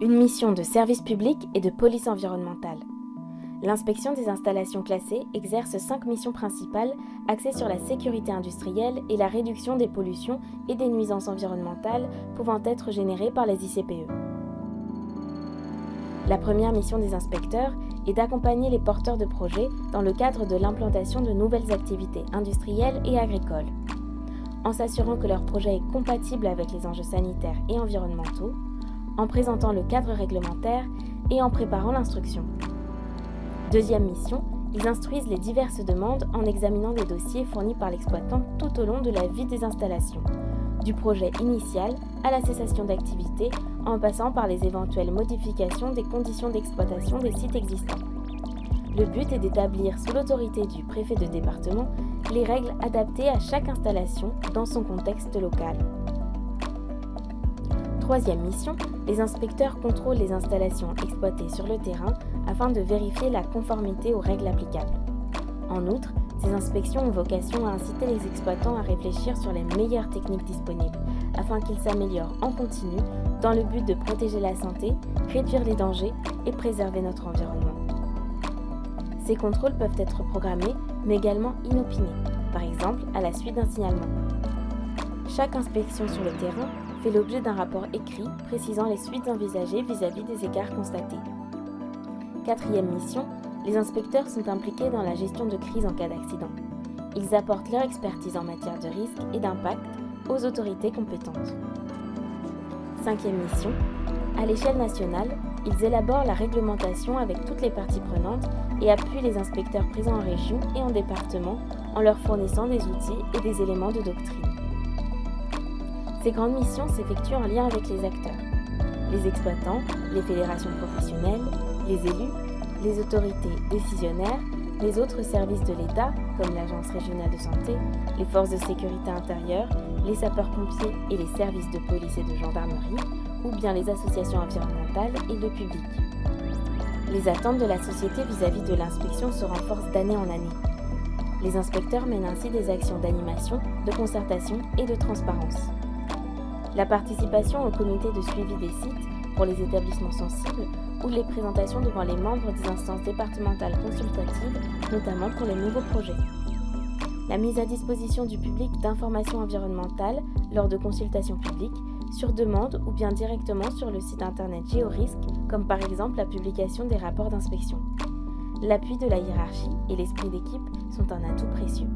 Une mission de service public et de police environnementale. L'inspection des installations classées exerce 5 missions principales axées sur la sécurité industrielle et la réduction des pollutions et des nuisances environnementales pouvant être générées par les ICPE. La première mission des inspecteurs est d'accompagner les porteurs de projets dans le cadre de l'implantation de nouvelles activités industrielles et agricoles, en s'assurant que leur projet est compatible avec les enjeux sanitaires et environnementaux, en présentant le cadre réglementaire et en préparant l'instruction. Deuxième mission, ils instruisent les diverses demandes en examinant les dossiers fournis par l'exploitant tout au long de la vie des installations, du projet initial à la cessation d'activité, en passant par les éventuelles modifications des conditions d'exploitation des sites existants. Le but est d'établir sous l'autorité du préfet de département les règles adaptées à chaque installation dans son contexte local. Troisième mission, les inspecteurs contrôlent les installations exploitées sur le terrain afin de vérifier la conformité aux règles applicables. En outre, ces inspections ont vocation à inciter les exploitants à réfléchir sur les meilleures techniques disponibles afin qu'ils s'améliorent en continu dans le but de protéger la santé, réduire les dangers et préserver notre environnement. Ces contrôles peuvent être programmés mais également inopinés, par exemple à la suite d'un signalement. Chaque inspection sur le terrain fait l'objet d'un rapport écrit précisant les suites envisagées vis-à-vis des écarts constatés. Quatrième mission, les inspecteurs sont impliqués dans la gestion de crise en cas d'accident. Ils apportent leur expertise en matière de risque et d'impact aux autorités compétentes. Cinquième mission, à l'échelle nationale, ils élaborent la réglementation avec toutes les parties prenantes et appuient les inspecteurs présents en région et en département en leur fournissant des outils et des éléments de doctrine. Ces grandes missions s'effectuent en lien avec les acteurs, les exploitants, les fédérations professionnelles, les élus, les autorités décisionnaires, les autres services de l'État, comme l'Agence régionale de santé, les forces de sécurité intérieure, les sapeurs-pompiers et les services de police et de gendarmerie, ou bien les associations environnementales et le public. Les attentes de la société vis-à-vis de l'inspection se renforcent d'année en année. Les inspecteurs mènent ainsi des actions d'animation, de concertation et de transparence. La participation au comité de suivi des sites pour les établissements sensibles ou les présentations devant les membres des instances départementales consultatives, notamment pour les nouveaux projets. La mise à disposition du public d'informations environnementales lors de consultations publiques, sur demande ou bien directement sur le site internet Géorisque, comme par exemple la publication des rapports d'inspection. L'appui de la hiérarchie et l'esprit d'équipe sont un atout précieux.